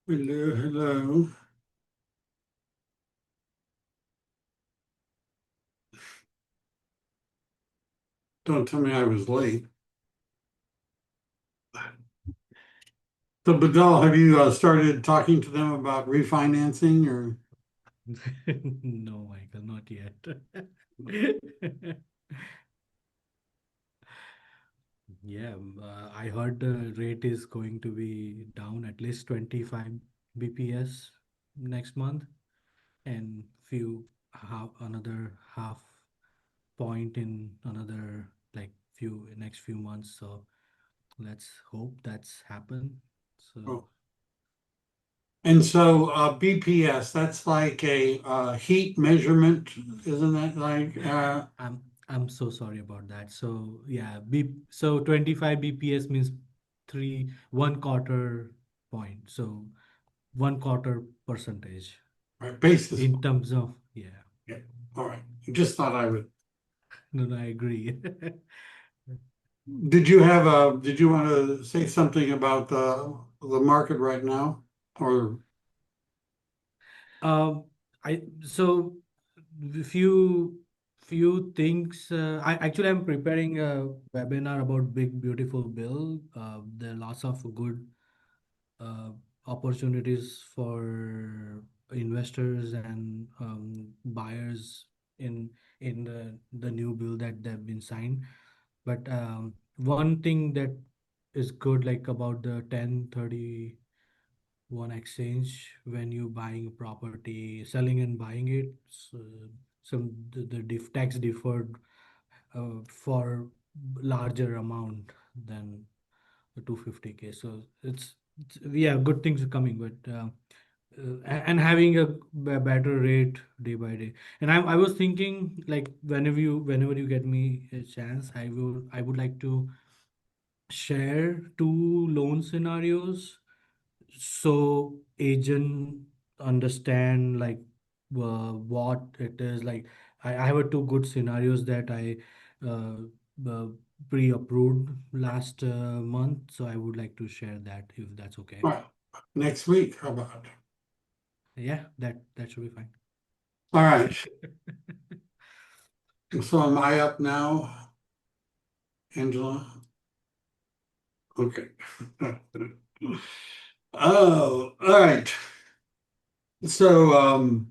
Hello, hello. Don't tell me I was late. So, Badal, have you started talking to them about refinancing or? No, Michael, not yet. Yeah, I heard the rate is going to be down at least 25 BPS next month and another half point in another like few next few months. So let's hope that's happen. So Oh. And so BPS, that's like a heat measurement, isn't that like? I'm so sorry about that. So yeah, 25 BPS means three one quarter point. So one quarter percentage Right, basis in point? terms of yeah. Yeah. All right. Just thought I would. No, no, I agree. Did you want to say something about the market right now? Or, Um, I so few few things. I'm preparing a webinar about big beautiful bill. There are lots of good uh, opportunities for investors and buyers in the new bill that they've been signed. But one thing that is good like about the 1031 exchange when you buying a property, selling and buying it, so, the tax deferred for larger amount than the 250K. So yeah, good things are coming, but and having a better rate day by day. And I was thinking like whenever you get me a chance, I would like to share two loan scenarios so agent understand like what it is like. I have a two good scenarios that I uh, uh, pre-approved last month, so I would like to share that if that's okay. well, next week, how about? Yeah, that should be fine. All right. So am I up now, Angela? Okay. Oh, all right. So,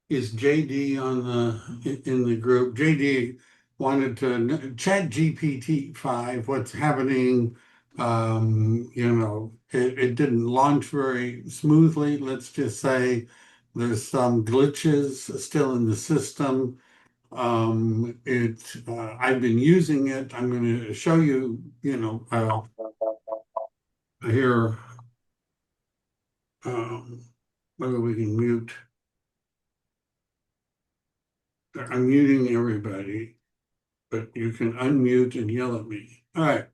is JD on in the group? JD wanted to chat GPT 5, what's happening? It didn't launch very smoothly. Let's just say there's some glitches still in the system. I've been using it. I'm going to show you, here, um, whether we can mute. I'm muting everybody, but you can unmute and yell at me. All right.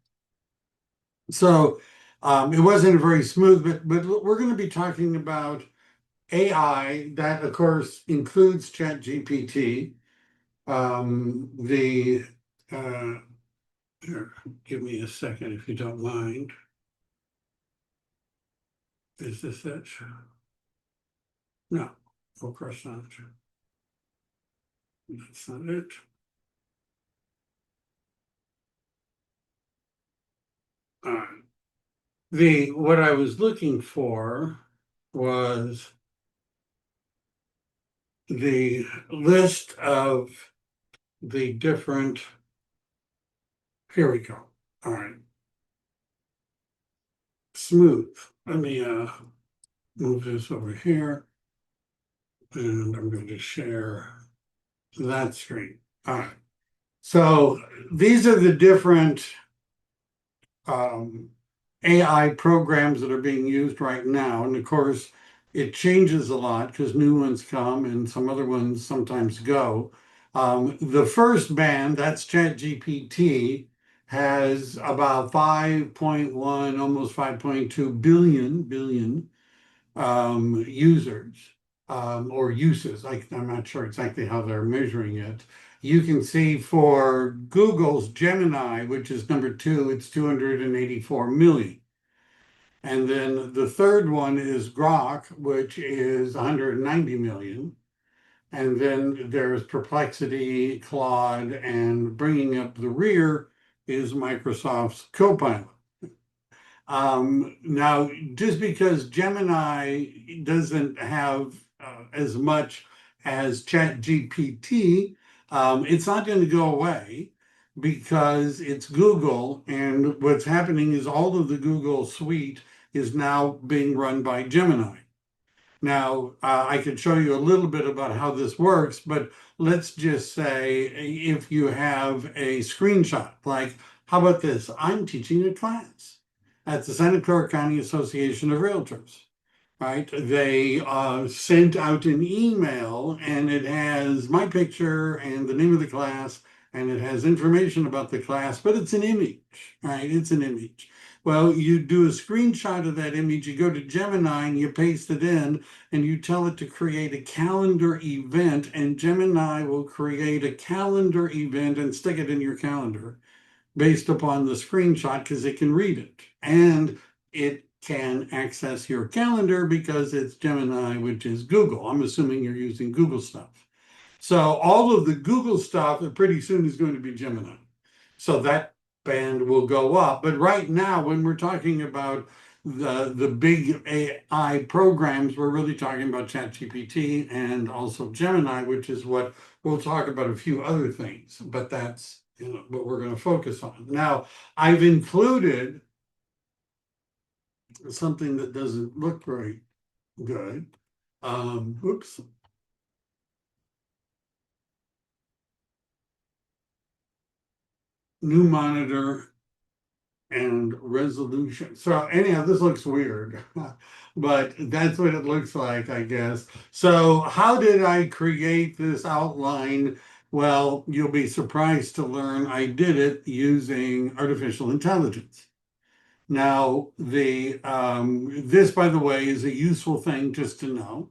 So it wasn't very smooth, but we're going to be talking about AI. That, of course, includes ChatGPT. The uh, Here, give me a second if you don't mind. Is this it? No, of course not. That's not it. All right. The What I was looking for was the list of the different. Here we go. All right. Smooth. Let me move this over here, and I'm going to share that screen. All right. So these are the different um, AI programs that are being used right now. And of course, it changes a lot because new ones come and some other ones sometimes go. The first band, that's ChatGPT, has about 5.1, almost 5.2 billion users or uses. I'm not sure exactly how they're measuring it. You can see for Google's Gemini, which is number two, it's 284 million. And then the third one is Grok, which is 190 million. And then there's Perplexity, Claude, and bringing up the rear is Microsoft's Copilot. Now, just because Gemini doesn't have as much as ChatGPT, it's not going to go away because it's Google, and what's happening is all of the Google suite is now being run by Gemini. Now, I could show you a little bit about how this works, but let's just say if you have a screenshot, like, how about this? I'm teaching a class at the Santa Clara County Association of Realtors, right? They sent out an email and it has my picture and the name of the class and it has information about the class, but it's an image, right? It's an image. Well, you do a screenshot of that image, you go to Gemini and you paste it in, and you tell it to create a calendar event, and Gemini will create a calendar event and stick it in your calendar based upon the screenshot because it can read it. And it can access your calendar because it's Gemini, which is Google. I'm assuming you're using Google stuff. So all of the Google stuff pretty soon is going to be Gemini. So that band will go up. But right now, when we're talking about the big AI programs, we're really talking about ChatGPT and also Gemini, which is what we'll talk about a few other things. But that's what we're going to focus on. Now, I've included something that doesn't look very good. Oops. New monitor and resolution. So anyhow, this looks weird, but that's what it looks like, I guess. So how did I create this outline? Well, you'll be surprised to learn I did it using artificial intelligence. Now, this, by the way, is a useful thing just to know.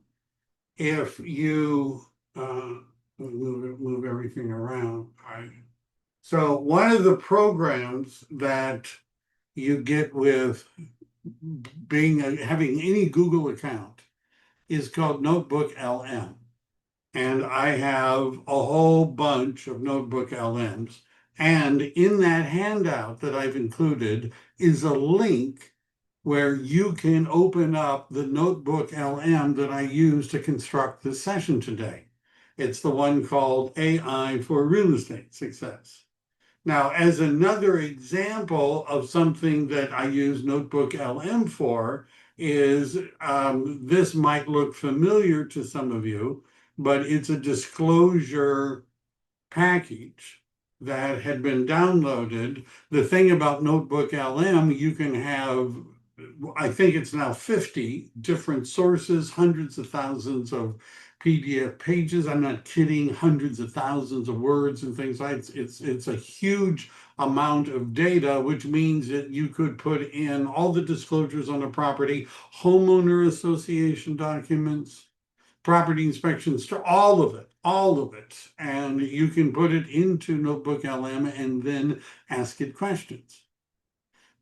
If you move everything around, so one of the programs that you get with having any Google account is called Notebook LM. And I have a whole bunch of Notebook LMs. And in that handout that I've included is a link where you can open up the Notebook LM that I use to construct this session today. It's the one called AI for Real Estate Success. Now, as another example of something that I use Notebook LM for is this might look familiar to some of you, but it's a disclosure package that had been downloaded. The thing about Notebook LM, you can have, I think it's now 50 different sources, hundreds of thousands of PDF pages. I'm not kidding, hundreds of thousands of words and things like that. It's a huge amount of data, which means that you could put in all the disclosures on a property, homeowner association documents, property inspections, all of it. And you can put it into Notebook LM and then ask it questions,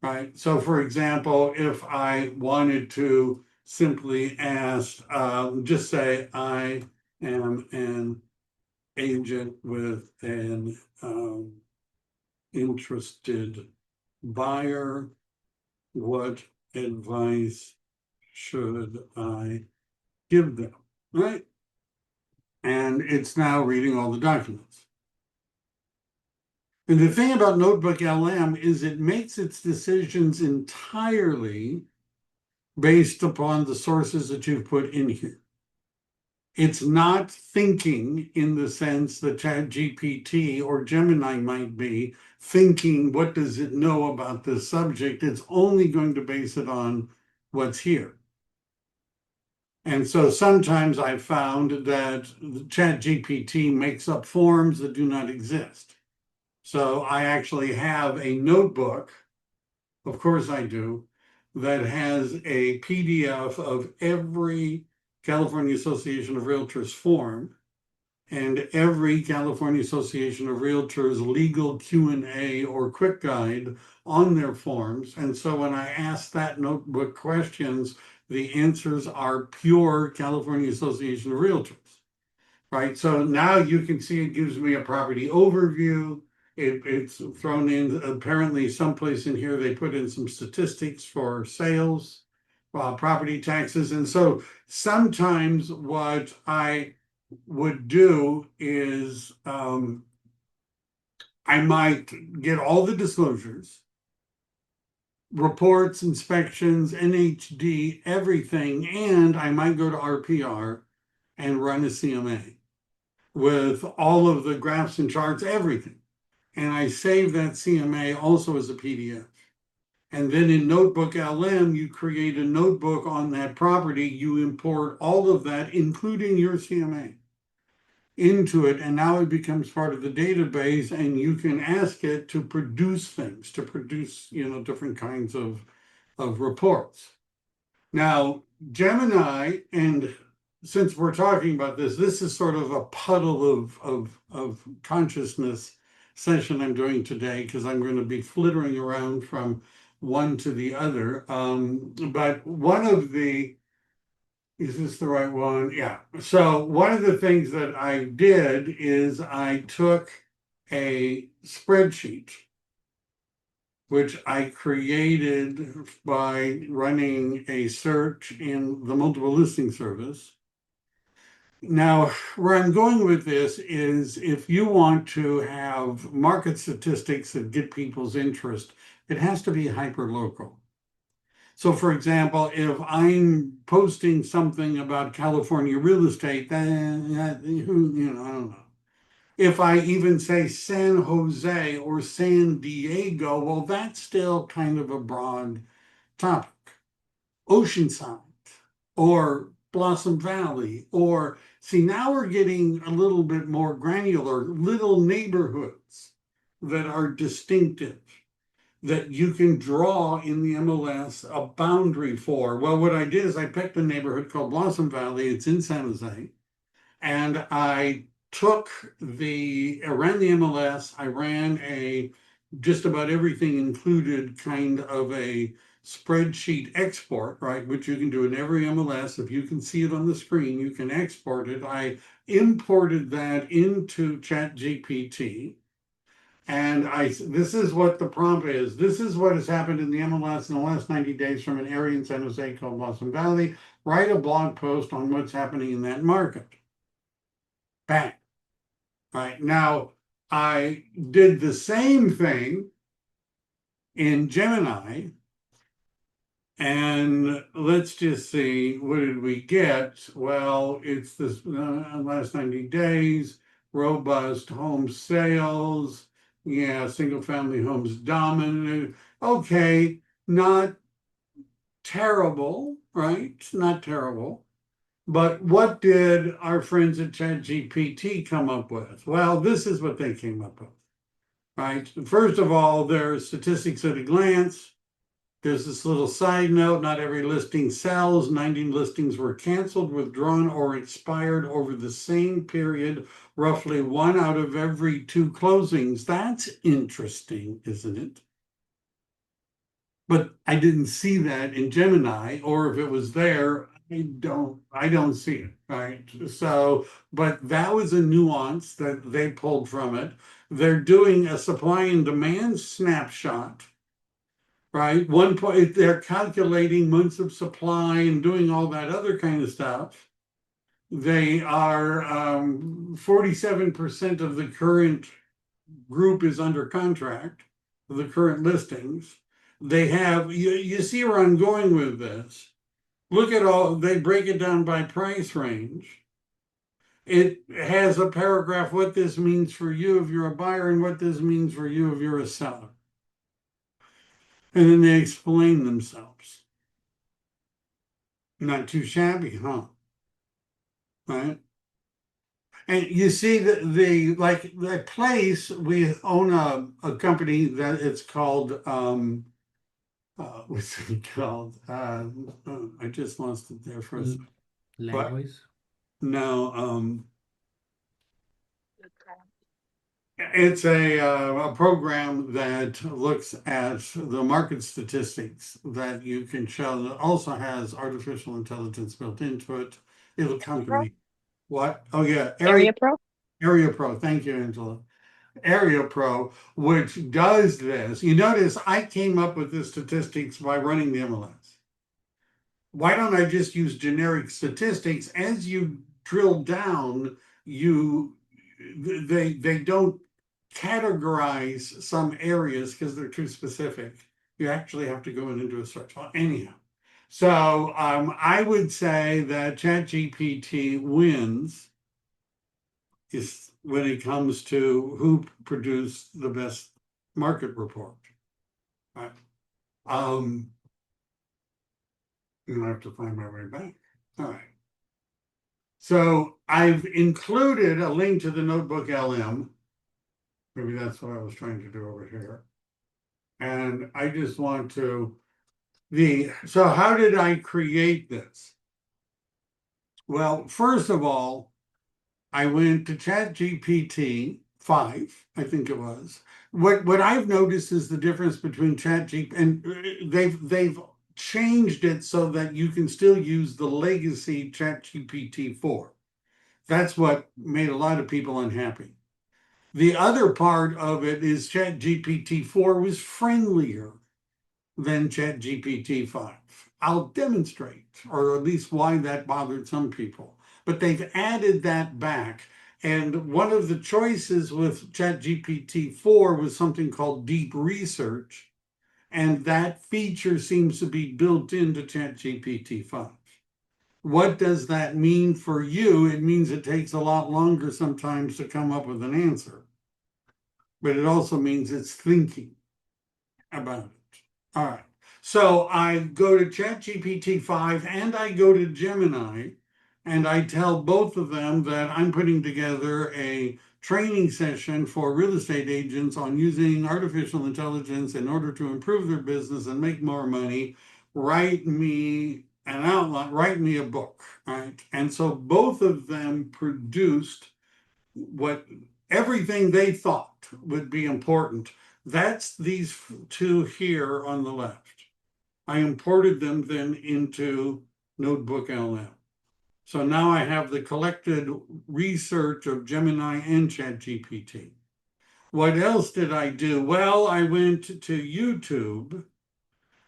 right? So for example, if I wanted to simply ask, just say, I am an agent with an interested buyer. What advice should I give them, right? And it's now reading all the documents. And the thing about Notebook LM is it makes its decisions entirely based upon the sources that you've put in here. It's not thinking in the sense that ChatGPT or Gemini might be thinking, what does it know about this subject? It's only going to base it on what's here. And so sometimes I've found that ChatGPT makes up forms that do not exist. So I actually have a notebook, of course I do, that has a PDF of every California Association of Realtors form. and every California Association of Realtors legal Q&A or quick guide on their forms. And so when I ask that notebook questions, the answers are pure California Association of Realtors. Right, so now you can see it gives me a property overview. It's thrown in, apparently someplace in here, they put in some statistics for sales, property taxes. And so sometimes what I would do is I might get all the disclosures, reports, inspections, NHD, everything, and I might go to RPR and run a CMA with all of the graphs and charts, everything. And I save that CMA also as a PDF. And then in Notebook LM, you create a notebook on that property. You import all of that, including your CMA, into it. And now it becomes part of the database, and you can ask it to produce things, to produce, different kinds of reports. Now, Gemini, and since we're talking about this, this is sort of a puddle of consciousness session I'm doing today, because I'm going to be flittering around from one to the other. But one of the, is this the right one? Yeah. So one of the things that I did is I took a spreadsheet, which I created by running a search in the multiple listing service. Now, where I'm going with this is if you want to have market statistics that get people's interest, it has to be hyper-local. So, for example, if I'm posting something about California real estate, then I don't know. If I even say San Jose or San Diego, well, that's still kind of a broad topic. Oceanside or Blossom Valley, or see, now we're getting a little bit more granular, little neighborhoods that are distinctive, that you can draw in the MLS a boundary for. Well, what I did is I picked a neighborhood called Blossom Valley. It's in San Jose. And I ran the MLS, I ran a just about everything included kind of a spreadsheet export, right, which you can do in every MLS. If you can see it on the screen, you can export it. I imported that into ChatGPT. And this is what the prompt is. This is what has happened in the MLS in the last 90 days from an area in San Jose called Blossom Valley. Write a blog post on what's happening in that market. Bang. Right. Now, I did the same thing in Gemini. And let's just see, what did we get? Well, it's this last 90 days, robust home sales. Yeah, single family homes dominant. Okay, not terrible, right? Not terrible. But what did our friends at ChatGPT come up with? Well, this is what they came up with, right? First of all, there's statistics at a glance. There's this little side note, not every listing sells. 90 listings were canceled, withdrawn, or expired over the same period, roughly 1 out of every 2 closings. That's interesting, isn't it? But I didn't see that in Gemini, or if it was there, I don't see it, right? So, but that was a nuance that they pulled from it. They're doing a supply and demand snapshot, right? One point, they're calculating months of supply and doing all that other kind of stuff. They are 47% of the current group is under contract, the current listings. They have, you see where I'm going with this. Look at all, they break it down by price range. It has a paragraph, what this means for you if you're a buyer and what this means for you if you're a seller. And then they explain themselves. Not too shabby, huh? Right? And you see like that place, we own a company that it's called, what's it called? I just lost it there for a second. But Language. no, It's a program that looks at the market statistics that you can show that also has artificial intelligence built into it. It'll come to Pro? me. What? Oh, yeah. Area Pro? Area Pro. Thank you, Angela. Area Pro, which does this. You notice I came up with the statistics by running the MLS. Why don't I just use generic statistics? As you drill down, they don't categorize some areas because they're too specific. You actually have to go in and do a search. Well, anyhow, so I would say that ChatGPT wins is when it comes to who produced the best market report. Right? I'm gonna have to find my way back. All right. So I've included a link to the notebook LM. Maybe that's what I was trying to do over here. And I just want to so how did I create this? Well, first of all, I went to ChatGPT 5, I think it was. What I've noticed is the difference between ChatGPT and they've changed it so that you can still use the legacy ChatGPT 4. That's what made a lot of people unhappy. The other part of it is ChatGPT 4 was friendlier than ChatGPT 5. I'll demonstrate, or at least why that bothered some people. But they've added that back. And one of the choices with ChatGPT 4 was something called deep research. And that feature seems to be built into ChatGPT 5. What does that mean for you? It means it takes a lot longer sometimes to come up with an answer. But it also means it's thinking about it. All right. So I go to ChatGPT 5 and I go to Gemini and I tell both of them that I'm putting together a training session for real estate agents on using artificial intelligence in order to improve their business and make more money. Write me an outline, write me a book, right? And so both of them produced what everything they thought would be important. That's these two here on the left. I imported them then into Notebook LM. So now I have the collected research of Gemini and ChatGPT. What else did I do? Well, I went to YouTube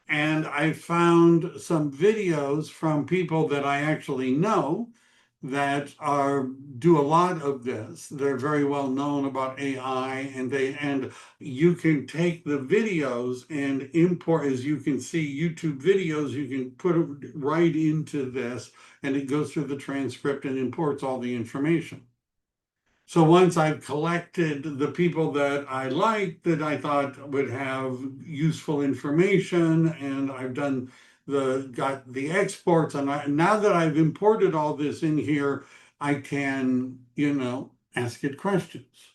and I found some videos from people that I actually know that do a lot of this. They're very well known about AI, and you can take the videos and import, as you can see, YouTube videos, you can put it right into this, and it goes through the transcript and imports all the information. So once I've collected the people that I liked that I thought would have useful information, and I've done got the exports, and now that I've imported all this in here, I can, ask it questions.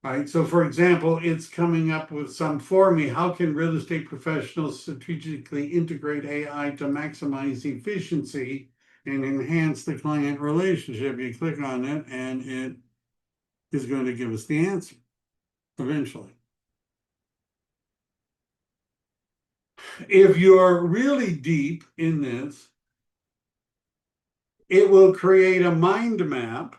Right. So for example, it's coming up with some for me. How can real estate professionals strategically integrate AI to maximize efficiency and enhance the client relationship? You click on it and it is going to give us the answer eventually. If you're really deep in this, it will create a mind map.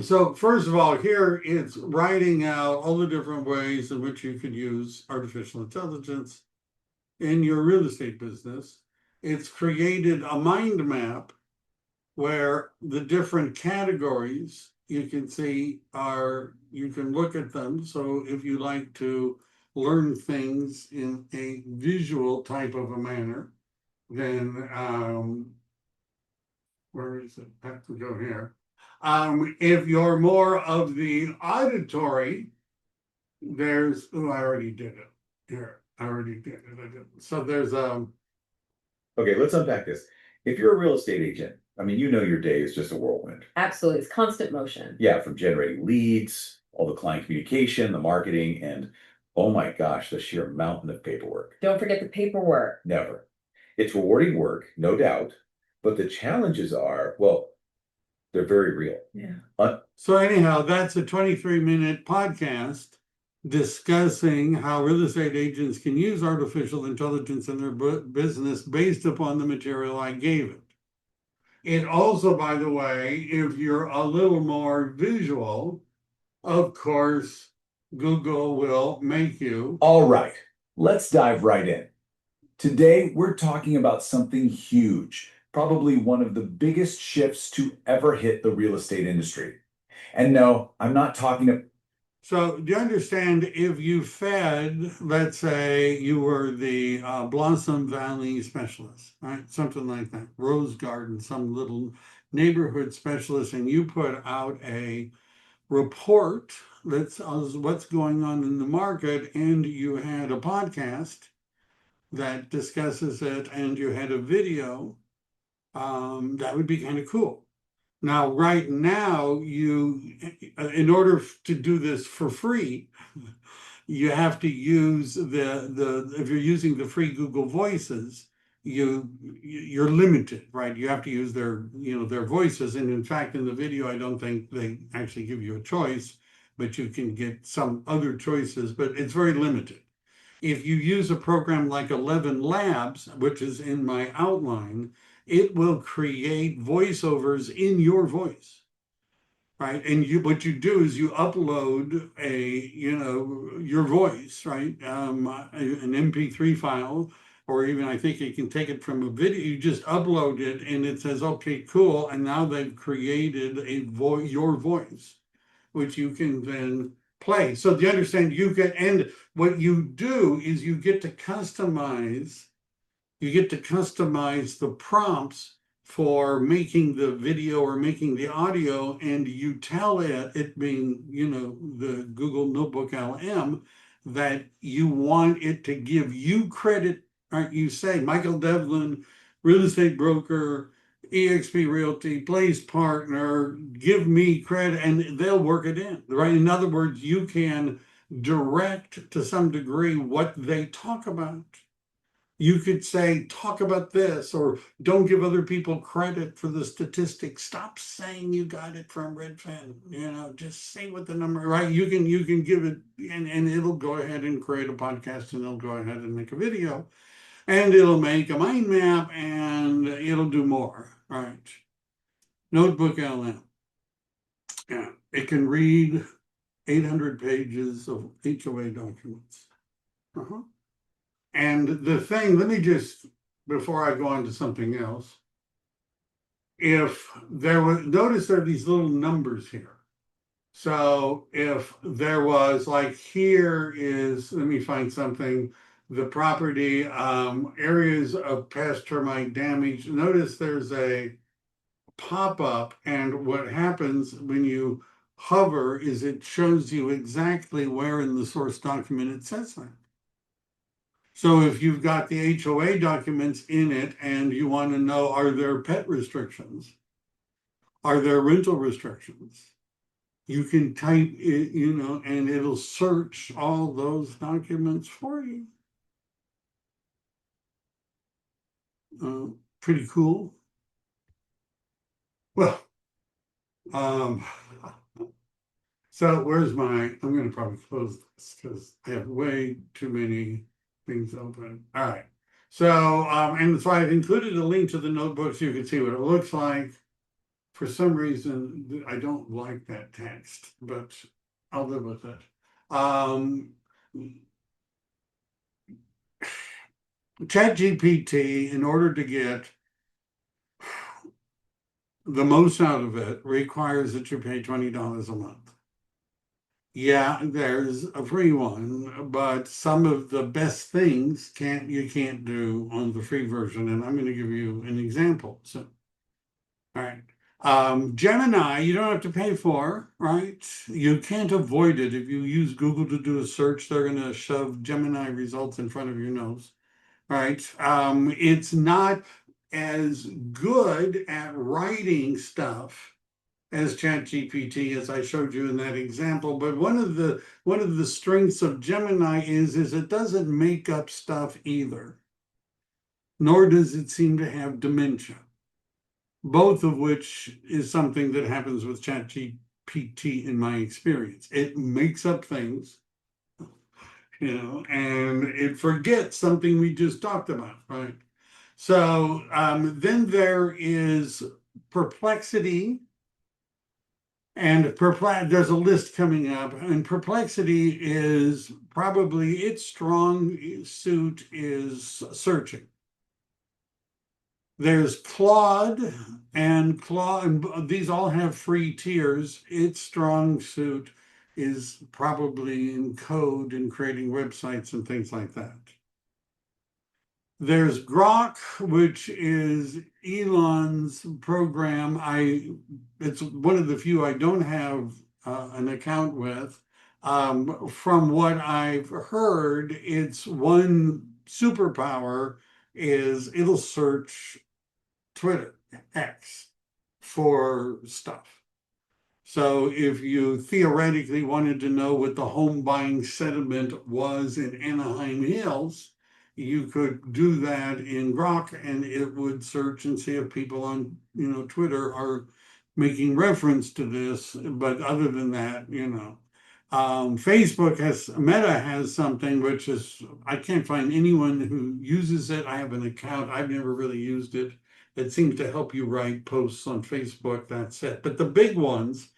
So first of all, here it's writing out all the different ways in which you could use artificial intelligence in your real estate business. It's created a mind map where the different categories you can see you can look at them. So if you like to learn things in a visual type of a manner, then where is it? I have to go here. If you're more of the auditory, there's, I already did it. Here, I already did it. So there's Okay, let's unpack this. If you're a real estate agent, I mean, your day is just a whirlwind. Absolutely. It's constant motion. Yeah, from generating leads, all the client communication, the marketing, and oh my gosh, the sheer mountain of paperwork. Don't forget the paperwork. Never. It's rewarding work, no doubt, but the challenges are, well, they're very real. Yeah. So anyhow, that's a 23-minute podcast discussing how real estate agents can use artificial intelligence in their business based upon the material I gave it. It also, by the way, if you're a little more visual, of course, Google will make you. All right, let's dive right in. Today, we're talking about something huge, probably one of the biggest shifts to ever hit the real estate industry. And no, I'm not talking. So do you understand if you fed, let's say you were the Blossom Valley specialist, right? Something like that, Rose Garden, some little neighborhood specialist, and you put out a report that's what's going on in the market, and you had a podcast that discusses it, and you had a video, that would be kind of cool. Now, right now, in order to do this for free, you have to use if you're using the free Google Voices, you're limited, right? You have to use their voices. And in fact, in the video, I don't think they actually give you a choice, but you can get some other choices, but it's very limited. If you use a program like 11 Labs, which is in my outline, it will create voiceovers in your voice, right? And what you do is you upload your voice, right? An MP3 file, or even I think you can take it from a video. You just upload it, and it says, "Okay, cool." And now they've created your voice, which you can then play. So do you understand? And what you do is you get to customize the prompts for making the video or making the audio, and you tell it being, the Google Notebook LM, that you want it to give you credit, right? You say, Michael Devlin, real estate broker, eXp Realty, Place Partner, give me credit, and they'll work it in, right? In other words, you can direct to some degree what they talk about. You could say, talk about this, or don't give other people credit for the statistics. Stop saying you got it from Redfin. Just say what the number, right? You can give it, and it'll go ahead and create a podcast, and it'll go ahead and make a video, and it'll make a mind map, and it'll do more, right? Notebook LM. Yeah, it can read 800 pages of HOA documents. And the thing, let me just, before I go on to something else, notice there are these little numbers here. So if there was, like, here is, let me find something, the property, areas of past termite damage. Notice there's a pop-up, and what happens when you hover is it shows you exactly where in the source document it says that. So if you've got the HOA documents in it and you want to know, are there pet restrictions? Are there rental restrictions? You can type it, and it'll search all those documents for you. Pretty cool. Well, so I'm going to probably close this because I have way too many things open. All right. So, and so I've included a link to the notebook so you can see what it looks like. For some reason, I don't like that text, but I'll live with it. ChatGPT, in order to get the most out of it, requires that you pay $20 a month. Yeah, there's a free one, but some of the best things you can't do on the free version, and I'm going to give you an example. So, all right, Gemini, you don't have to pay for, right? You can't avoid it. If you use Google to do a search, they're going to shove Gemini results in front of your nose, right? It's not as good at writing stuff as ChatGPT, as I showed you in that example. But one of the strengths of Gemini is it doesn't make up stuff either, nor does it seem to have dementia, both of which is something that happens with ChatGPT GPT in my experience. It makes up things, and it forgets something we just talked about, right? So then there is Perplexity, and there's a list coming up, and Perplexity is probably its strong suit is searching. There's Claude, and these all have free tiers. Its strong suit is probably in code and creating websites and things like that. There's Grok, which is Elon's program. It's one of the few I don't have an account with. From what I've heard, its one superpower is it'll search Twitter, X, for stuff. So if you theoretically wanted to know what the home buying sentiment was in Anaheim Hills, you could do that in Grok, and it would search and see if people on Twitter are making reference to this. But other than that, Facebook Meta has something which is, I can't find anyone who uses it. I have an account. I've never really used it. It seems to help you write posts on Facebook. That's it. But the big ones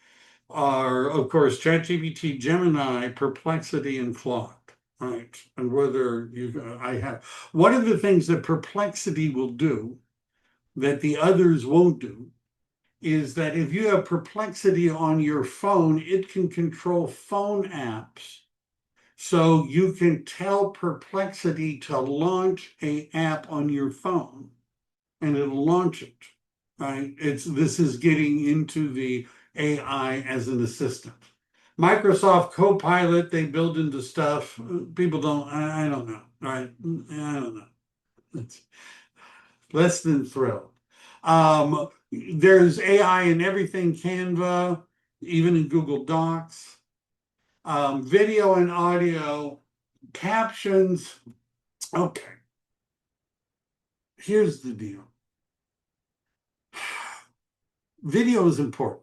are, of course, ChatGPT, Gemini, Perplexity, and Claude. Right. And one of the things that Perplexity will do that the others won't do is that if you have Perplexity on your phone, it can control phone apps. So you can tell Perplexity to launch an app on your phone, and it'll launch it. Right? This is getting into the AI as an assistant. Microsoft Copilot, they build into stuff. People don't, I don't know, right? I don't know. It's less than thrilled. There's AI in everything, Canva, even in Google Docs. Video and audio, captions. Okay. Here's the deal. Video is important.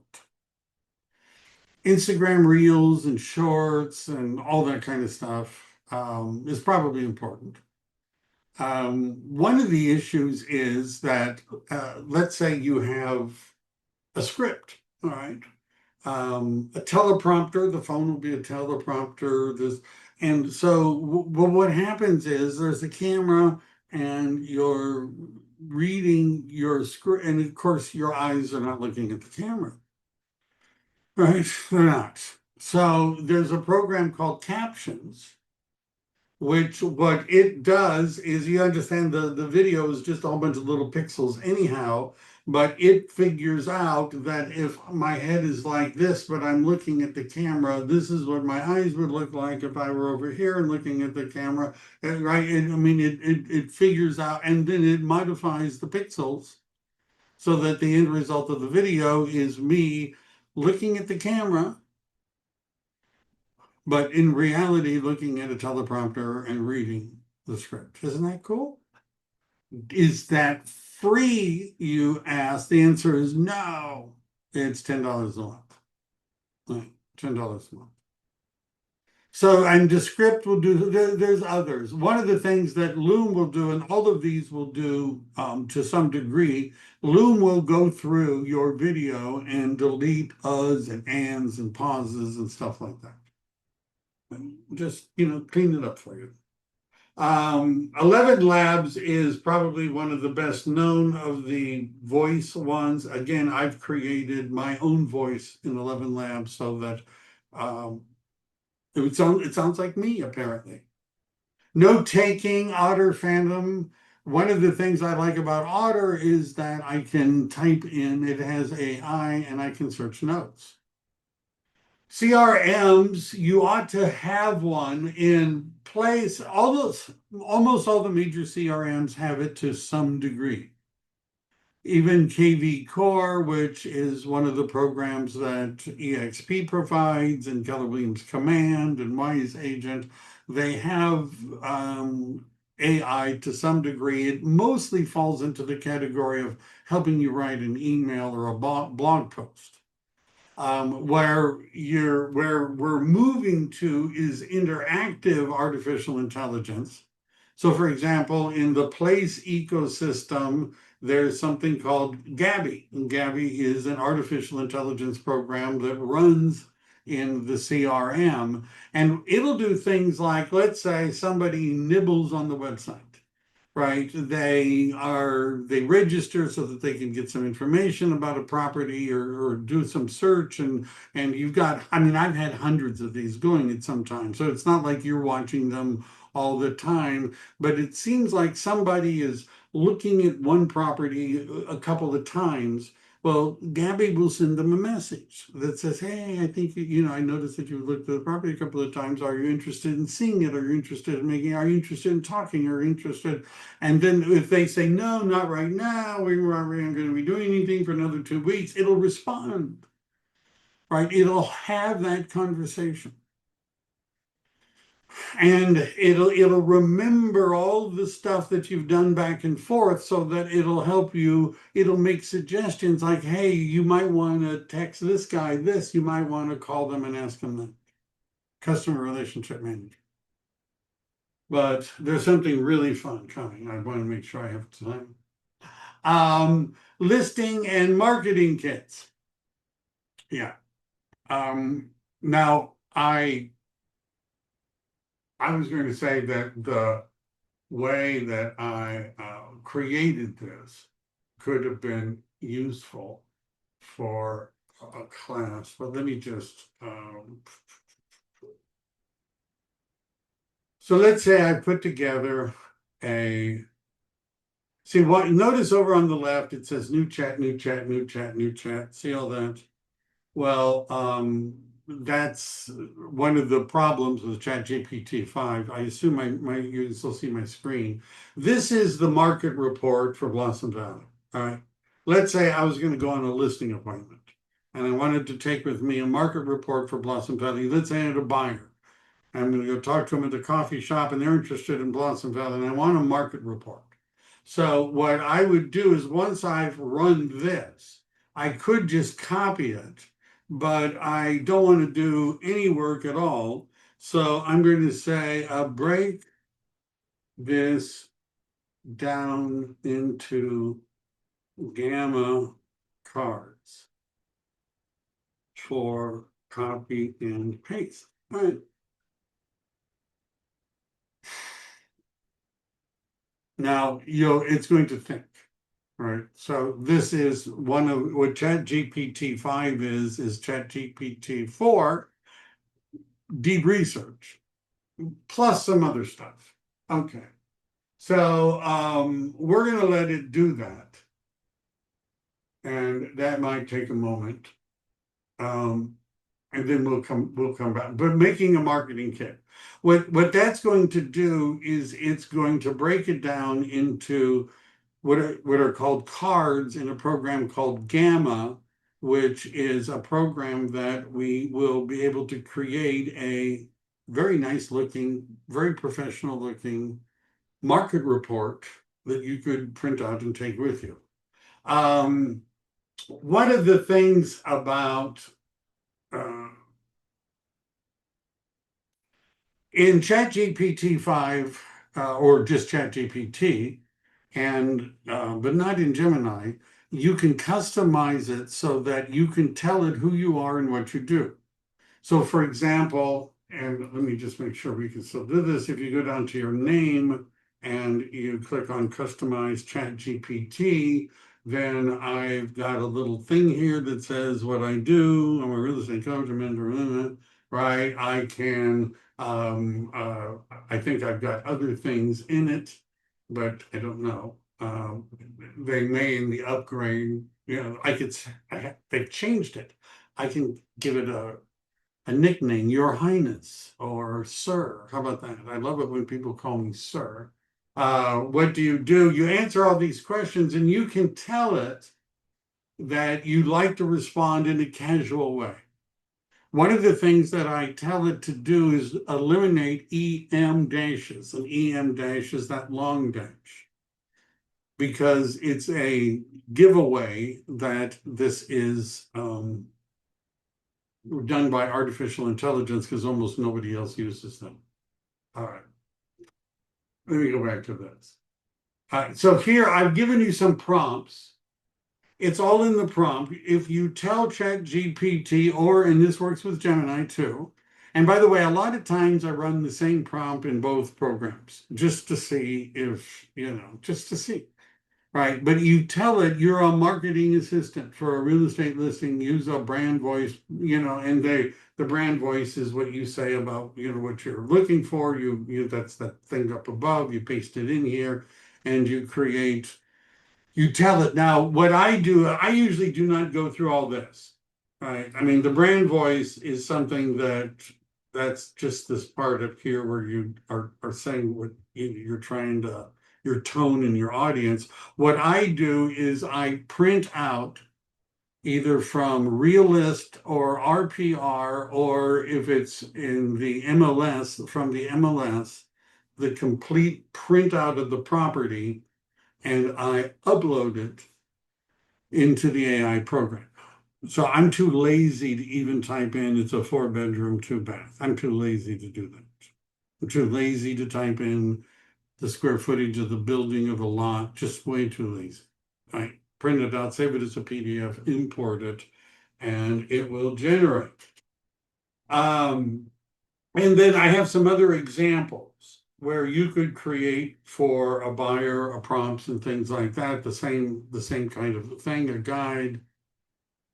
Instagram Reels and Shorts and all that kind of stuff is probably important. One of the issues is that, let's say you have a script, all right? A teleprompter, the phone will be a teleprompter. And so what happens is there's a camera and you're reading your script, and of course your eyes are not looking at the camera. Right, they're not. So there's a program called Captions, which what it does is, you understand the video is just a whole bunch of little pixels anyhow, but it figures out that if my head is like this, but I'm looking at the camera, this is what my eyes would look like if I were over here and looking at the camera, right? It figures out, and then it modifies the pixels so that the end result of the video is me looking at the camera, but in reality, looking at a teleprompter and reading the script. Isn't that cool? Is that free, you ask? The answer is no. It's $10 a month. Right, $10 a month. So, and Descript will do, there's others. One of the things that Loom will do, and all of these will do to some degree, Loom will go through your video and delete uhs and ands and pauses and stuff like that. And just, clean it up for you. 11 Labs is probably one of the best known of the voice ones. Again, I've created my own voice in 11 Labs so that it sounds like me, apparently. Note taking, Otter Phantom. One of the things I like about Otter is that I can type in, it has AI, and I can search notes. CRMs, you ought to have one in place. Almost all the major CRMs have it to some degree. Even KV Core, which is one of the programs that EXP provides, and Keller Williams Command and Wise Agent, they have AI to some degree. It mostly falls into the category of helping you write an email or a blog post. Where we're moving to is interactive artificial intelligence. So, for example, in the place ecosystem, there's something called Gabby. And Gabby is an artificial intelligence program that runs in the CRM, and it'll do things like, let's say somebody nibbles on the website, right? They register so that they can get some information about a property or do some search, and you've got, I mean, I've had hundreds of these going at some time, so it's not like you're watching them all the time, but it seems like somebody is looking at one property a couple of times. Well, Gabby will send them a message that says, hey, I think, I noticed that you looked at the property a couple of times. Are you interested in seeing it? Are you interested in are you interested in talking? Are you interested? And then if they say, no, not right now, we aren't going to be doing anything for another 2 weeks, it'll respond, right? It'll have that conversation. And it'll remember all the stuff that you've done back and forth, so that it'll help you. It'll make suggestions like, hey, you might want to text this guy this, you might want to call them and ask them that. Customer relationship manager. But there's something really fun coming. I want to make sure I have time. Listing and marketing kits. Yeah. Now I was going to say that the way that I created this could have been useful for a class, but let me just so let's say I put together notice over on the left it says new chat, new chat, new chat, new chat. See all that? Well, that's one of the problems with ChatGPT 5. I assume you can still see my screen. This is the market report for Blossom Valley. All right. Let's say I was going to go on a listing appointment and I wanted to take with me a market report for Blossom Valley. Let's say I had a buyer. I'm going to go talk to them at the coffee shop and they're interested in Blossom Valley and I want a market report. So what I would do is once I've run this, I could just copy it, but I don't want to do any work at all. So I'm going to say, break this down into gamma cards for copy and paste. All right. Now, it's going to think, right? So this is one of what ChatGPT 5 is ChatGPT 4 deep research plus some other stuff. Okay. So we're going to let it do that. And that might take a moment. And then we'll come back. But making a marketing kit. What that's going to do is it's going to break it down into what are called cards in a program called Gamma, which is a program that we will be able to create a very nice looking, very professional looking market report that you could print out and take with you. One of the things about in ChatGPT 5 or just ChatGPT, but not in Gemini, you can customize it so that you can tell it who you are and what you do. So for example, and let me just make sure we can still do this. If you go down to your name and you click on customize ChatGPT, then I've got a little thing here that says what I do. I'm a real estate coach, a mentor, right? I can, I think I've got other things in it, but I don't know. They may in the upgrade, they've changed it. I can give it a nickname, Your Highness or Sir. How about that? I love it when people call me Sir. What do? You answer all these questions and you can tell it that you like to respond in a casual way. One of the things that I tell it to do is eliminate EM dashes, and EM dash is that long dash, because it's a giveaway that this is done by artificial intelligence because almost nobody else uses them. All right. Let me go back to this. All right, so here I've given you some prompts. It's all in the prompt. If you tell ChatGPT, or, and this works with Gemini too, and by the way, a lot of times I run the same prompt in both programs just to see if, just to see. Right, but you tell it you're a marketing assistant for a real estate listing, use a brand voice, and the brand voice is what you say about, what you're looking for. You that's that thing up above, you paste it in here and you tell it. Now, what I do, I usually do not go through all this. Right. I mean, the brand voice is something that's just this part up here where you are saying what you're trying to, your tone and your audience. What I do is I print out either from Realist or RPR, or if it's in the MLS, from the MLS, the complete printout of the property, and I upload it into the AI program. So I'm too lazy to even type in it's a 4-bedroom, 2-bath. I'm too lazy to do that. I'm too lazy to type in the square footage of the building of a lot, just way too lazy. I print it out, save it as a PDF, import it, and it will generate. And then I have some other examples where you could create for a buyer, a prompts and things like that, the same kind of thing, a guide.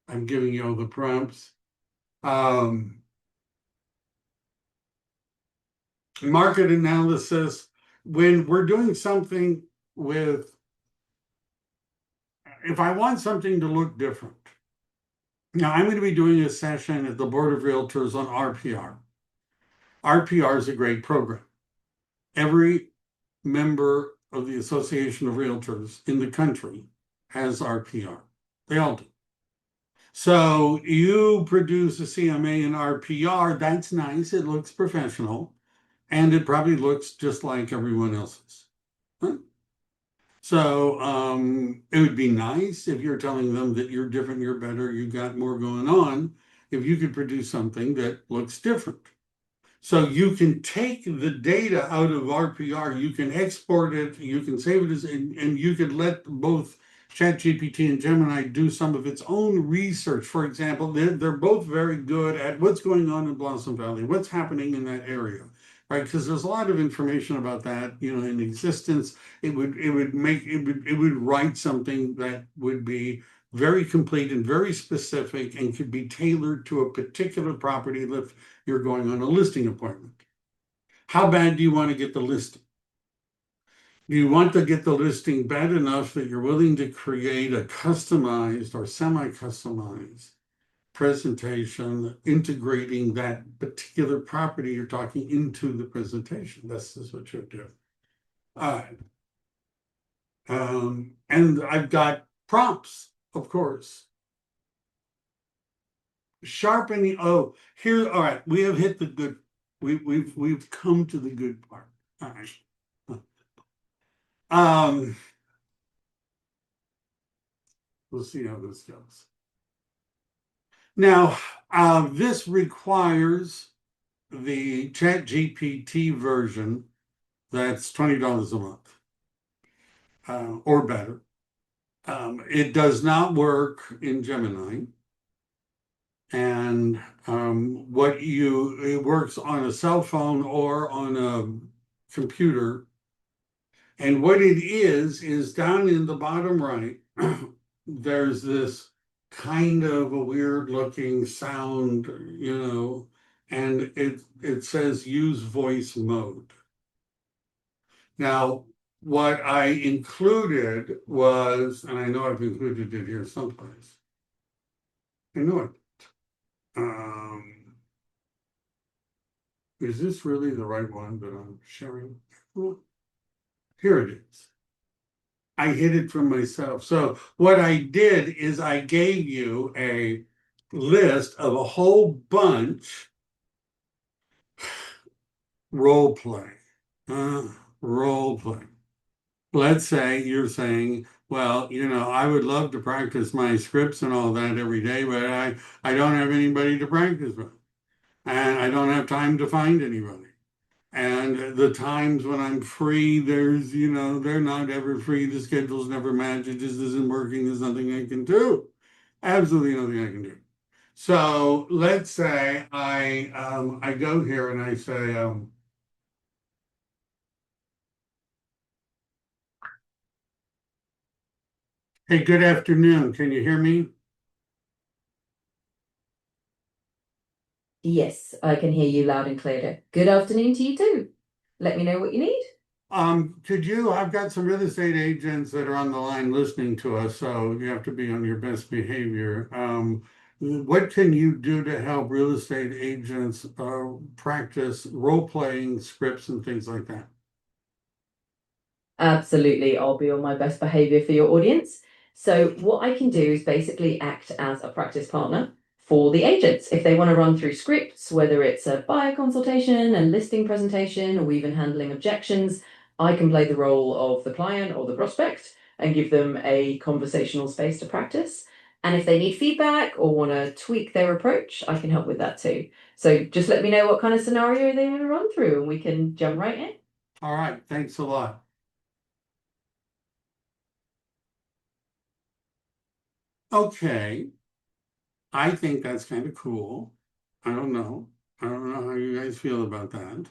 I'm giving you all the prompts. Market analysis, when we're doing something with, if I want something to look different. Now, I'm going to be doing a session at the Board of Realtors on RPR. RPR is a great program. Every member of the Association of Realtors in the country has RPR. They all do. So you produce a CMA in RPR, that's nice, it looks professional, and it probably looks just like everyone else's. Huh? So it would be nice if you're telling them that you're different, you're better, you got more going on, if you could produce something that looks different. So you can take the data out of RPR, you can export it, you can save it as, and you could let both ChatGPT and Gemini do some of its own research. For example, they're both very good at what's going on in Blossom Valley, what's happening in that area, right? Because there's a lot of information about that, in existence. It would write something that would be very complete and very specific and could be tailored to a particular property if you're going on a listing appointment. How bad do you want to get the listing? Do you want to get the listing bad enough that you're willing to create a customized or semi-customized presentation integrating that particular property you're talking into the presentation? This is what you'll do. All right. And I've got prompts, of course. Sharpening. Oh, here. All right. We have hit the good. We've come to the good part. All right. We'll see how this goes. Now, this requires the ChatGPT version that's $20 a month or better. It does not work in Gemini. And it works on a cell phone or on a computer. And what it is down in the bottom right, there's this kind of a weird looking sound, and it says use voice mode. Now, what I included was, and I know I've included it here someplace. I know it. Is this really the right one that I'm sharing? Well, here it is. I hid it from myself. So what I did is I gave you a list of a whole bunch role play. let's say you're saying, well, I would love to practice my scripts and all that every day, but I don't have anybody to practice with. And I don't have time to find anybody. And the times when I'm free, they're not ever free. The schedule's never matched. It just isn't working. There's nothing I can do. Absolutely nothing I can do. So let's say I go here and I say, hey, good afternoon. Can you hear me? Yes, I can hear you loud and clear. Good afternoon to you too. Let me know what you need. I've got some real estate agents that are on the line listening to us, so you have to be on your best behavior. What can you do to help real estate agents practice role-playing scripts and things like that? Absolutely, I'll be on my best behavior for your audience. So what I can do is basically act as a practice partner for the agents. If they want to run through scripts, whether it's a buyer consultation, a listing presentation, or even handling objections, I can play the role of the client or the prospect and give them a conversational space to practice. And if they need feedback or want to tweak their approach, I can help with that too. So just let me know what kind of scenario they want to run through and we can jump right in. All right, thanks a lot. Okay, I think that's kind of cool. I don't know. I don't know how you guys feel about that.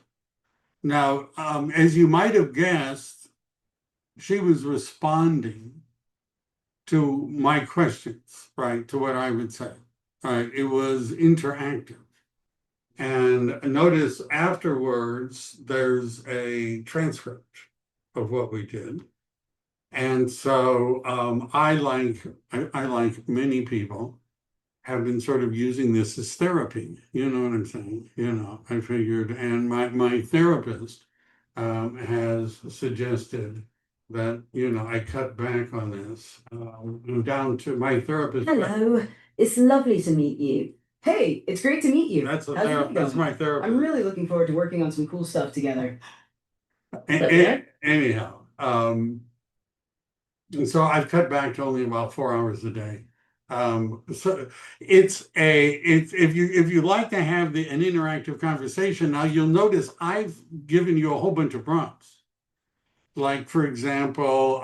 Now, as you might have guessed, she was responding to my questions, right? To what I would say. Right? It was interactive. And notice afterwards, there's a transcript of what we did. And so I like many people, have been sort of using this as therapy. You know what I'm saying? I figured, and my therapist has suggested that, I cut back on this. Down to my therapist. Hello, it's lovely to meet you. Hey, it's great to meet you. That's How's your week that's going? my therapist. I'm really looking forward to working on some cool stuff together. Anyhow, and so I've cut back to only about 4 hours a day. So it's if you like to have an interactive conversation, now you'll notice I've given you a whole bunch of prompts. Like, for example,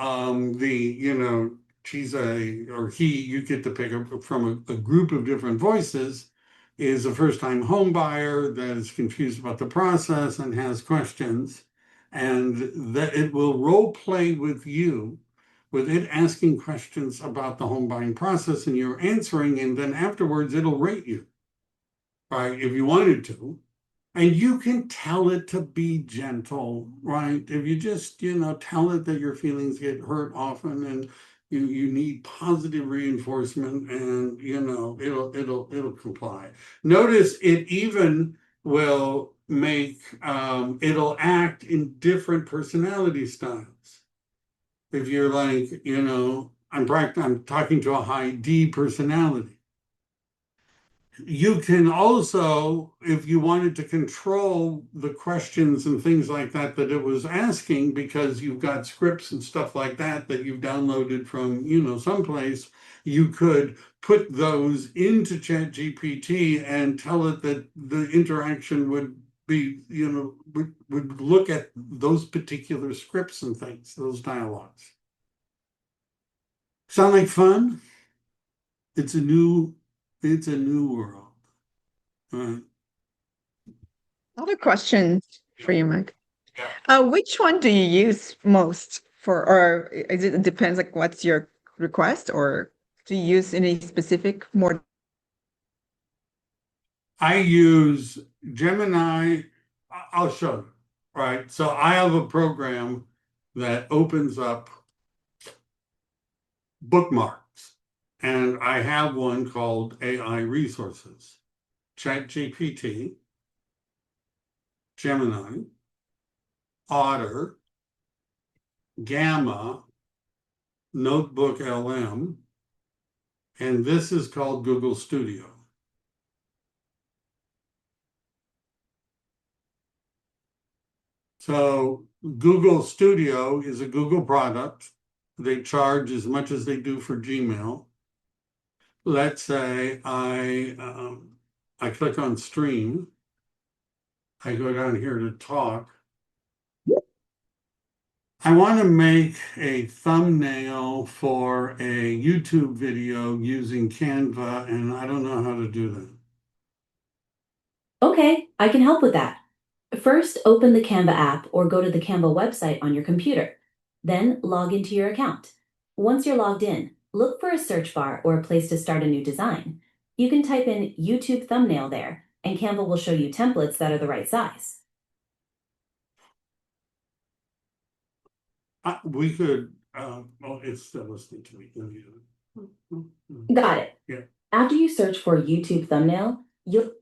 she's or he, you get to pick up from a group of different voices, is a first-time home buyer that is confused about the process and has questions, and that it will role play with you, with it asking questions about the home buying process and you're answering, and then afterwards it'll rate you, right? If you wanted to. And you can tell it to be gentle, right? If you just, tell it that your feelings get hurt often and you need positive reinforcement, and it'll comply. Notice it even will make it'll act in different personality styles. If you're like, I'm talking to a high D personality. You can also, if you wanted to control the questions and things like that it was asking, because you've got scripts and stuff like that you've downloaded from, someplace, you could put those into ChatGPT and tell it that the interaction would be, would look at those particular scripts and things, those dialogues. Sound like fun? It's a new world. Another question for you, Mike. Yeah. Which one do you use most for, or it depends, like what's your request, or do you use any specific more? I use Gemini. I'll show you, right? So I have a program that opens up bookmarks, and I have one called AI Resources. ChatGPT, Gemini, Otter, Gamma, Notebook LM, and this is called Google Studio. So Google Studio is a Google product. They charge as much as they do for Gmail. Let's say I click on stream. I go down here to talk. I want to make a thumbnail for a YouTube video using Canva, and I don't know how to do that. Okay, I can help with that. First, open the Canva app or go to the Canva website on your computer. Then log into your account. Once you're logged in, look for a search bar or a place to start a new design. You can type in YouTube thumbnail there, and Canva will show you templates that are the right size. We could, it's still listening to me. Got it. Yeah. After you search for YouTube thumbnail, you'll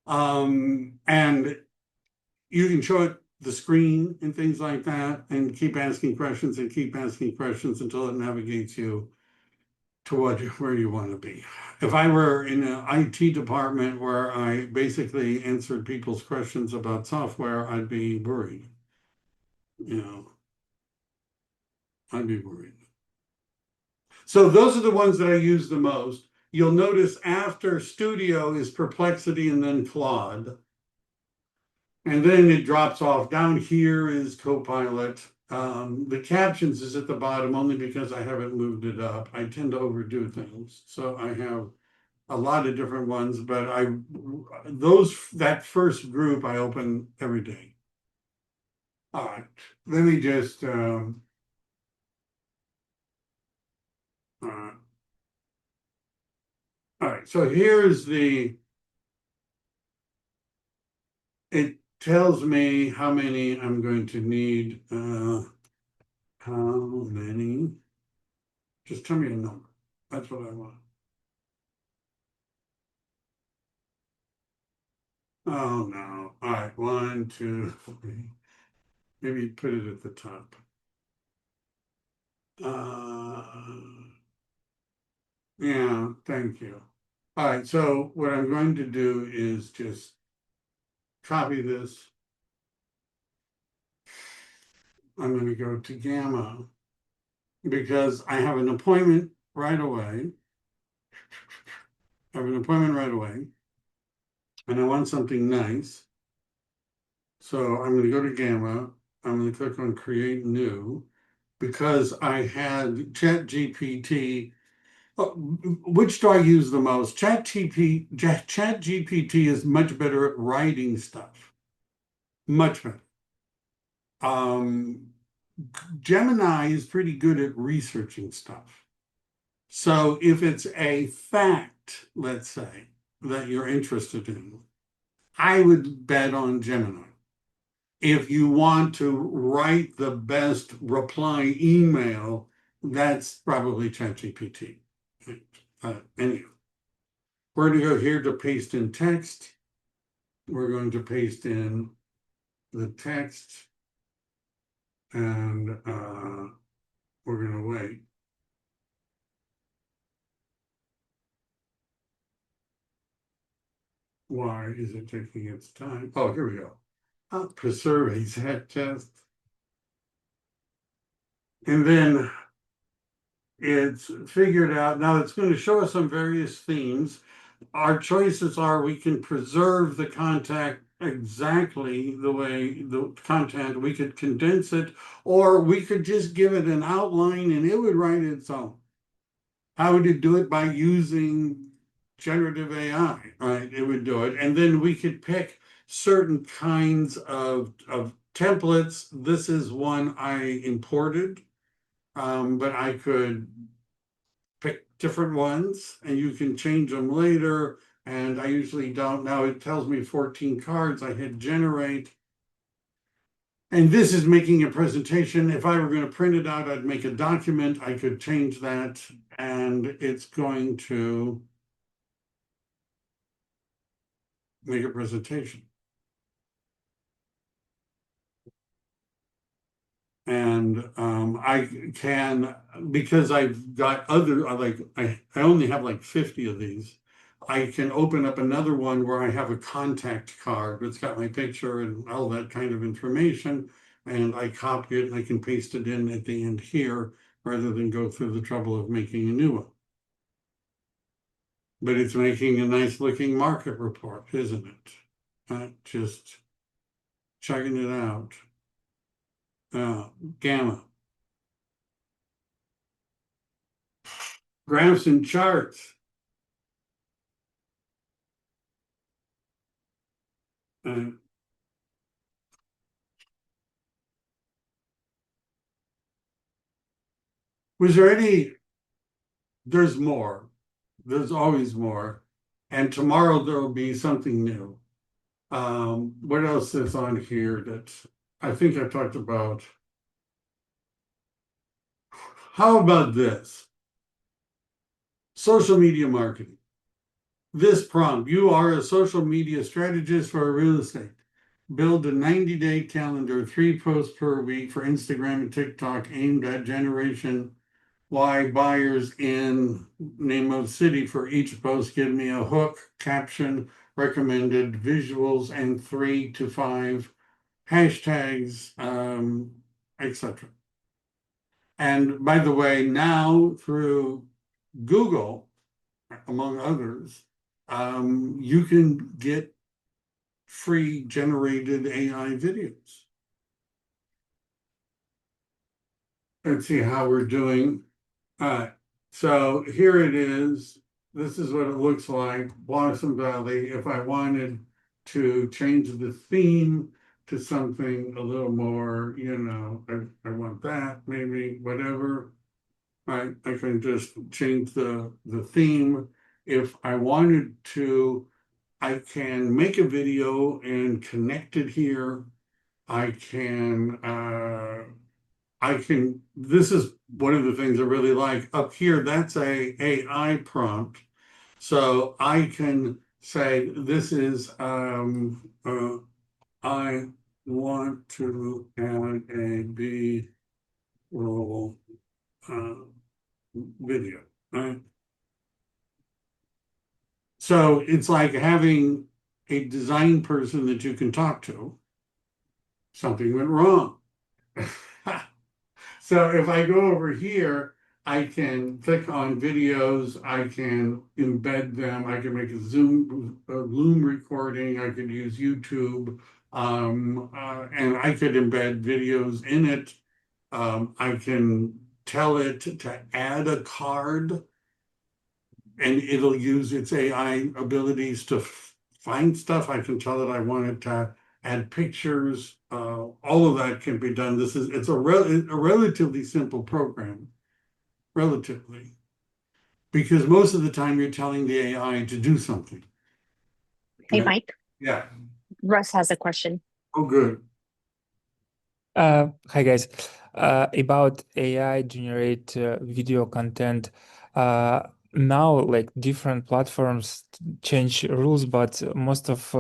and you can show it the screen and things like that, and keep asking questions until it navigates you to where you want to be. If I were in an IT department where I basically answered people's questions about software, I'd be worried. I'd be worried. So those are the ones that I use the most. You'll notice after Studio is Perplexity and then Claude. And then it drops off. Down here is Copilot. The captions is at the bottom only because I haven't moved it up. I tend to overdo things. So I have a lot of different ones, but that first group I open every day. All right, let me just all right, so here's it tells me how many I'm going to need. How many? Just tell me a number. That's what I want. Oh no. All right, 1, 2, 3. Maybe put it at the top. Yeah, thank you. All right, so what I'm going to do is just copy this. I'm going to go to Gamma because I have an appointment right away. And I want something nice. So I'm going to go to Gamma. I'm going to click on Create New because I had ChatGPT. Which do I use the most? ChatGPT is much better at writing stuff. Much better. Gemini is pretty good at researching stuff. So if it's a fact, let's say, that you're interested in, I would bet on Gemini. If you want to write the best reply email, that's probably ChatGPT. Anyway, we're going to go here to paste in text. We're going to paste in the text, and we're going to wait. Why is it taking its time? Oh, here we go. Preserve exact test. And then it's figured out. Now it's going to show us some various themes. Our choices are we can preserve the content exactly the way the content, we could condense it, or we could just give it an outline and it would write its own. How would it do it? By using generative AI, right? It would do it. And then we could pick certain kinds of templates. This is one I imported, but I could pick different ones and you can change them later. And I usually don't. Now it tells me 14 cards. I hit generate. And this is making a presentation. If I were going to print it out, I'd make a document. I could change that and it's going to make a presentation. And I can, because I've got other, I only have like 50 of these. I can open up another one where I have a contact card. It's got my picture and all that kind of information. and I copy it and I can paste it in at the end here rather than go through the trouble of making a new one. But it's making a nice looking market report, isn't it? Just checking it out. Gamma. Graphs and charts. Was there any? There's more. There's always more. And tomorrow there will be something new. What else is on here that I think I talked about? How about this? Social media marketing. This prompt, you are a social media strategist for real estate. Build a 90-day calendar, 3 posts per week for Instagram and TikTok aimed at Generation Y buyers in name of city. For each post, give me a hook, caption, recommended visuals, and 3 to 5 hashtags, etc. And by the way, now through Google, among others, you can get free generated AI videos. Let's see how we're doing. So here it is. This is what it looks like, Blossom Valley. If I wanted to change the theme to something a little more, I want that, maybe, whatever. I can just change the theme. If I wanted to, I can make a video and connect it here. I can, this is one of the things I really like. Up here, that's a AI prompt. So I can say, this is, I want to add a B-roll video, right? So it's like having a design person that you can talk to. Something went wrong. So if I go over here, I can click on videos, I can embed them, I can make a Loom recording, I could use YouTube, and I could embed videos in it. I can tell it to add a card, and it'll use its AI abilities to find stuff. I can tell it I want it to add pictures. All of that can be done. It's a relatively simple program, relatively, because most of the time you're telling the AI to do something. Hey, Yeah. Mike, Yeah. Russ has a question. Oh, good. Hi guys. About AI generate video content. Now like different platforms change rules, but most of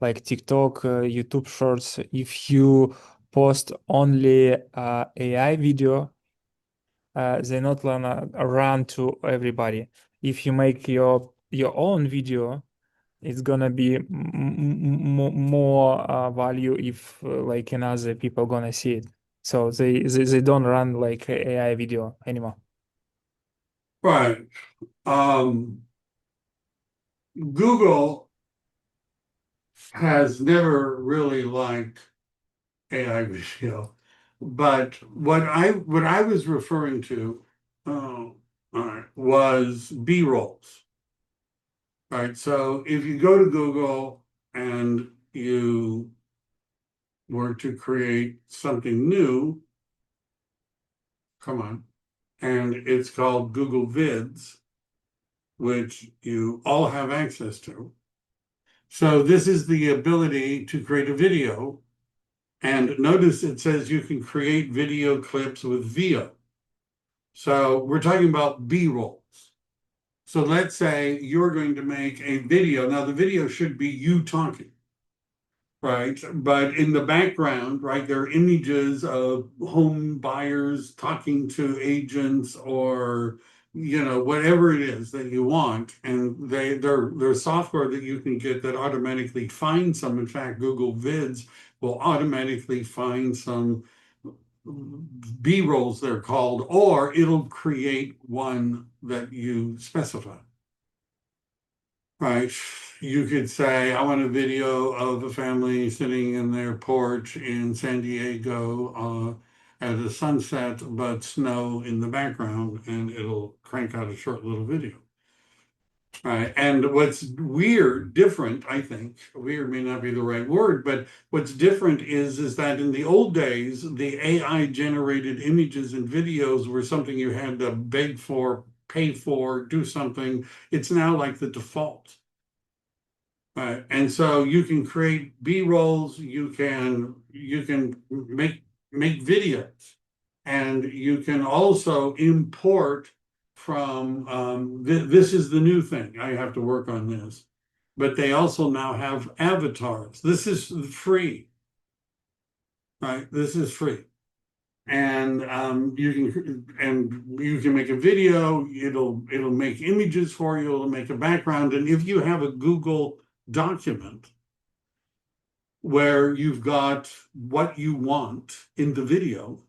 like TikTok, YouTube Shorts, if you post only AI video, they're not gonna run to everybody. If you make your own video, it's gonna be more value if like another people gonna see it. So they don't run like AI video anymore. Right. Google has never really liked AI video, but what I was referring to was B-rolls. All right, so if you go to Google and you were to create something new, come on, and it's called Google Vids, which you all have access to. So this is the ability to create a video. And notice it says you can create video clips with VIA. So we're talking about B-rolls. So let's say you're going to make a video. Now the video should be you talking, right? But in the background, right, there are images of home buyers talking to agents or you know, whatever it is that you want, and there's software that you can get that automatically finds some. In fact, Google Vids will automatically find some B-rolls, they're called, or it'll create one that you specify. Right. You could say, I want a video of a family sitting in their porch in San Diego at a sunset, but snow in the background, and it'll crank out a short little video. Right. And what's weird, different, I think, weird may not be the right word, but what's different is that in the old days, the AI generated images and videos were something you had to beg for, pay for, do something. It's now like the default. And so you can create B-rolls, you can make videos, and you can also import from this is the new thing. I have to work on this. But they also now have avatars. This is free. Right? This is free. And you can make a video, it'll make images for you, it'll make a background. And if you have a Google document where you've got what you want in the video,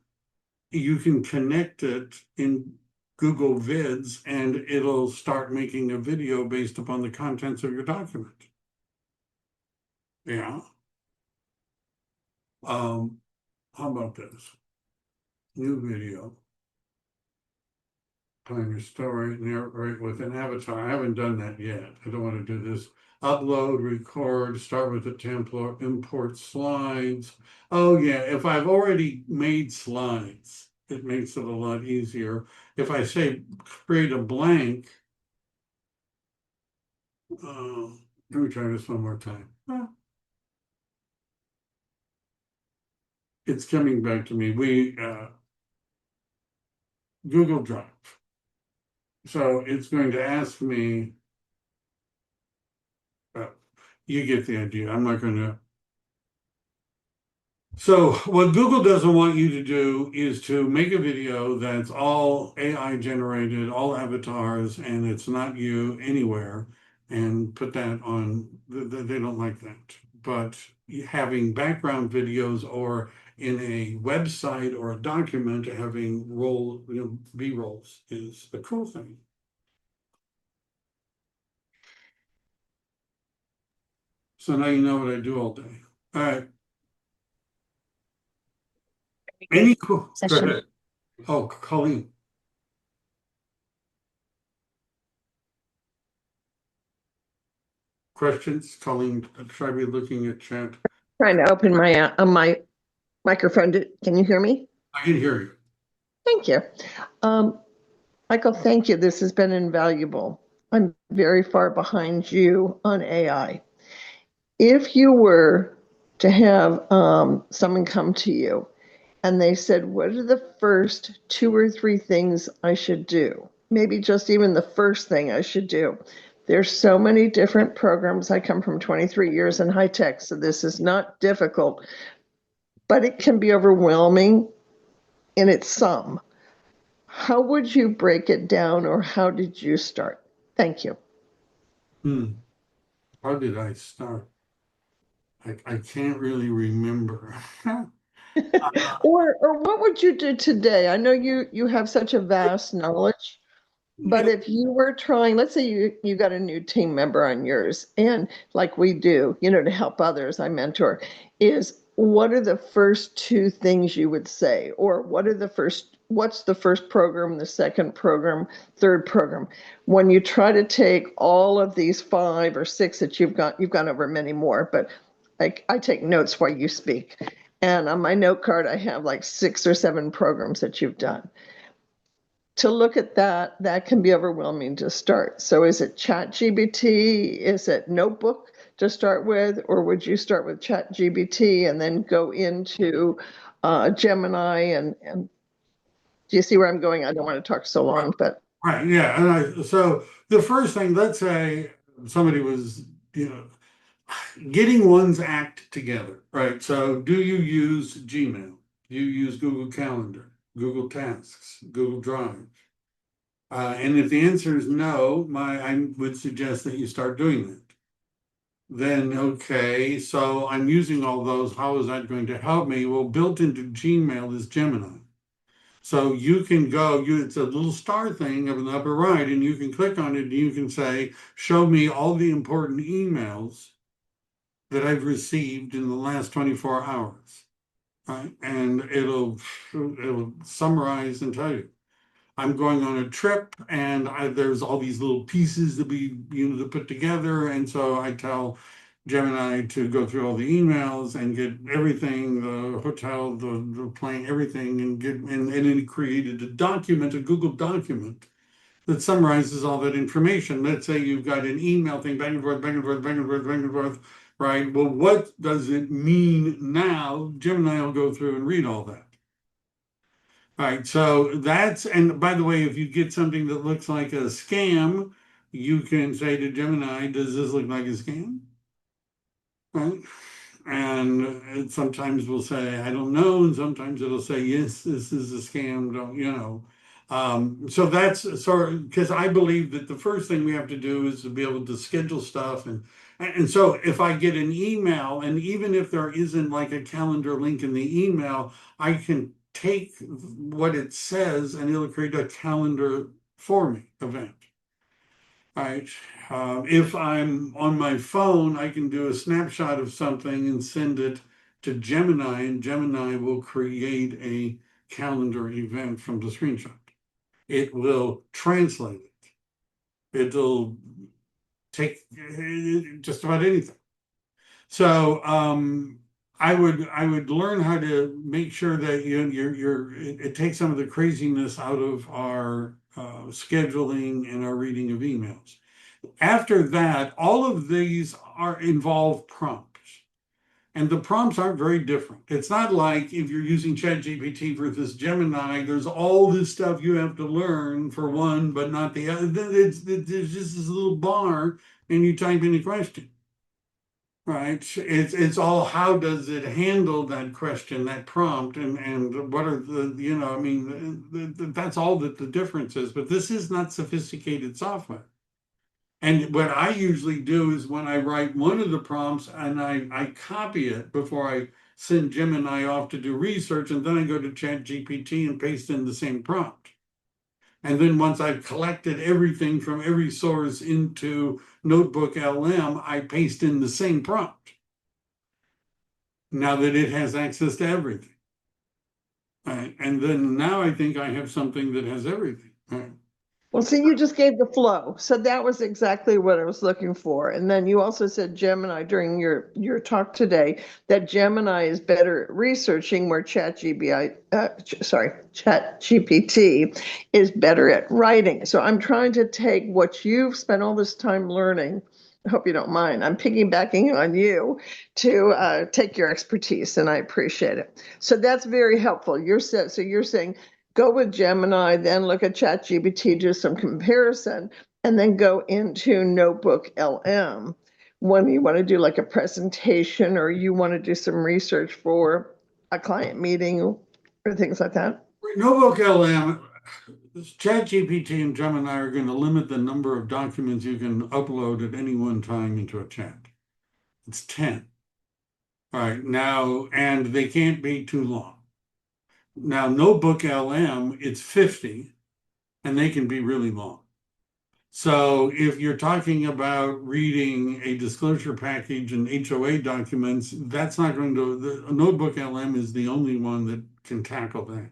you can connect it in Google Vids and it'll start making a video based upon the contents of your document. Yeah. How about this? New video. Plan your story, narrate with an avatar. I haven't done that yet. I don't want to do this. Upload, record, start with the template, import slides. Oh yeah, if I've already made slides, it makes it a lot easier. If I say create a blank, let me try this one more time. It's coming back to me. Google Drive. So it's going to ask me, you get the idea. I'm not going to. So what Google doesn't want you to do is to make a video that's all AI generated, all avatars, and it's not you anywhere, and put that on. They don't like that. But having background videos or in a website or a document, having B-rolls is the cool thing. So now you know what I do all day. All right. Any cool? Go Session. ahead. Oh, Colleen. Questions? Colleen, try be looking at chat. Trying to open my microphone. Can you hear me? I can hear you. Thank you. Michael, thank you. This has been invaluable. I'm very far behind you on AI. If you were to have someone come to you and they said, what are the first 2 or 3 things I should do? Maybe just even the first thing I should do. There's so many different programs. I come from 23 years in high tech, so this is not difficult, but it can be overwhelming in its sum. How would you break it down, or how did you start? Thank you. How did I start? I can't really remember. Or what would you do today? I know you have such a vast knowledge, but if you were trying, let's say you got a new team member on yours, and like we do, to help others, I mentor, what are the first 2 things you would say? Or what's the first program, the second program, third program? When you try to take all of these 5 or 6 that you've gone over many more, but I take notes while you speak. And on my note card, I have like 6 or 7 programs that you've done. To look at that can be overwhelming to start. So is it ChatGPT? Is it Notebook to start with? Or would you start with ChatGPT and then go into Gemini? And do you see where I'm going? I don't want to talk so long, but. Right, yeah. And so the first thing, let's say somebody was, getting one's act together, right? So do you use Gmail? Do you use Google Calendar, Google Tasks, Google Drive? And if the answer is no, I would suggest that you start doing that. Then, okay, so I'm using all those. How is that going to help me? Well, built into Gmail is Gemini. So you can go, it's a little star thing up in the upper right, and you can click on it and you can say, show me all the important emails that I've received in the last 24 hours. Right? And it'll summarize and tell you. I'm going on a trip, and there's all these little pieces that to put together, and so I tell Gemini to go through all the emails and get everything, the hotel, the plane, everything, and then it created a document, a Google document that summarizes all that information. Let's say you've got an email thing back and forth, back and forth, back and forth, back and forth, right? Well, what does it mean now? Gemini will go through and read all that. All right, so and by the way, if you get something that looks like a scam, you can say to Gemini, does this look like a scam? Right? And it sometimes will say, I don't know, and sometimes it'll say, yes, this is a scam, so that's sort of, because I believe that the first thing we have to do is to be able to schedule stuff. And so if I get an email, and even if there isn't like a calendar link in the email, I can take what it says and it'll create a calendar for me event. Right. If I'm on my phone, I can do a snapshot of something and send it to Gemini, and Gemini will create a calendar event from the screenshot. It will translate it. It'll take just about anything. So I would learn how to make sure that it takes some of the craziness out of our scheduling and our reading of emails. After that, all of these involve prompts. And the prompts aren't very different. It's not like if you're using ChatGPT versus Gemini, there's all this stuff you have to learn for one, but not the other. There's just this little bar, and you type in a question. Right. It's all how does it handle that question, that prompt, and what are that's all that the difference is. But this is not sophisticated software. And what I usually do is when I write one of the prompts and I copy it before I send Gemini off to do research, and then I go to ChatGPT and paste in the same prompt. And then once I've collected everything from every source into Notebook LM, I paste in the same prompt. Now that it has access to everything. Right. And then now I think I have something that has everything. Right. Well, see, you just gave the flow. So that was exactly what I was looking for. And then you also said Gemini during your talk today, that Gemini is better at researching where ChatGPT is better at writing. So I'm trying to take what you've spent all this time learning. I hope you don't mind. I'm piggybacking on you to take your expertise, and I appreciate it. So that's very helpful. You're saying go with Gemini, then look at ChatGPT, do some comparison, and then go into Notebook LM when you want to do like a presentation or you want to do some research for a client meeting or things like that. Notebook LM, ChatGPT and Gemini are going to limit the number of documents you can upload at any one time into a chat. It's 10. All right, now, and they can't be too long. Now, Notebook LM, it's 50, and they can be really long. So if you're talking about reading a disclosure package and HOA documents, that's not going to, the Notebook LM is the only one that can tackle that.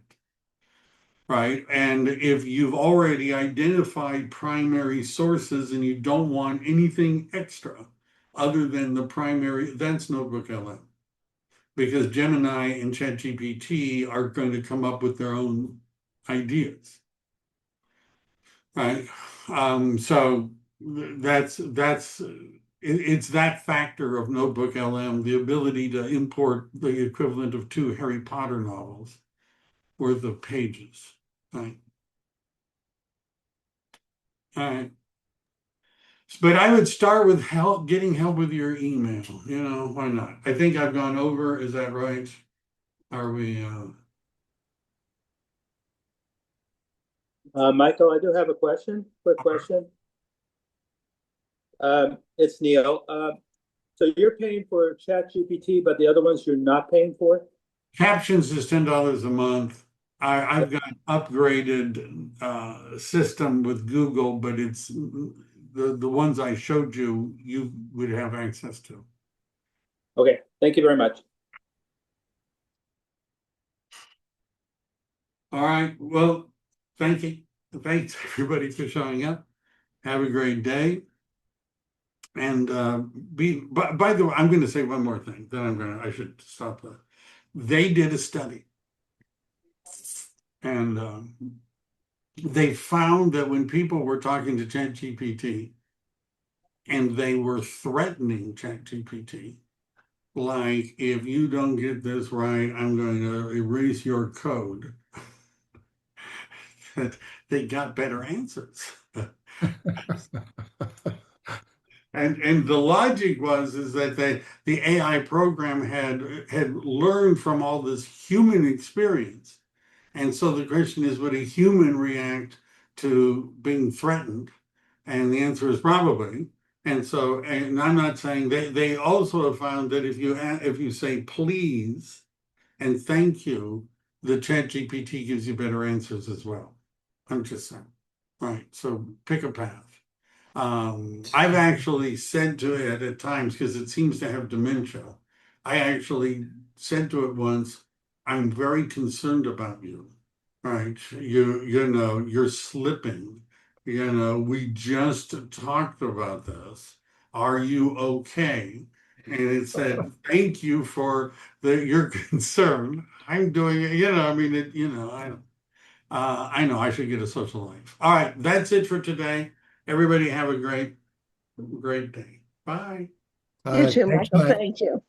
Right. And if you've already identified primary sources and you don't want anything extra other than the primary, that's Notebook LM. Because Gemini and ChatGPT are going to come up with their own ideas. Right. So it's that factor of Notebook LM, the ability to import the equivalent of 2 Harry Potter novels worth of pages. Right. All right. But I would start with getting help with your email. Why not? I think I've gone over. Is that right? Are we? Michael, I do have a question, quick question. It's Neil. So you're paying for ChatGPT, but the other ones you're not paying for? Captions is $10 a month. I've got an upgraded system with Google, but it's the ones I showed you, you would have access to. Okay, thank you very much. All right, well, thank you. Thanks everybody for showing up. Have a great day. And by the way, I'm going to say one more thing, then I should stop that. They did a study, and they found that when people were talking to ChatGPT and they were threatening ChatGPT, like, if you don't get this right, I'm going to erase your code, that they got better answers. And the logic is that the AI program had learned from all this human experience. And so the question is, would a human react to being threatened? And the answer is probably. And so, and I'm not saying they also have found that if you say please and thank you, the ChatGPT gives you better answers as well. I'm just saying. Right. So pick a path. I've actually said to it at times, because it seems to have dementia, I actually said to it once, I'm very concerned about you. Right. You know, you're slipping. You know, we just talked about this. Are you okay? And it said, thank you for your concern. I'm doing it, you know, I mean, I know I should get a social life. All right, that's it for today. Everybody have a great day. Bye. You too, Thanks, Michael. Mike. Thank you.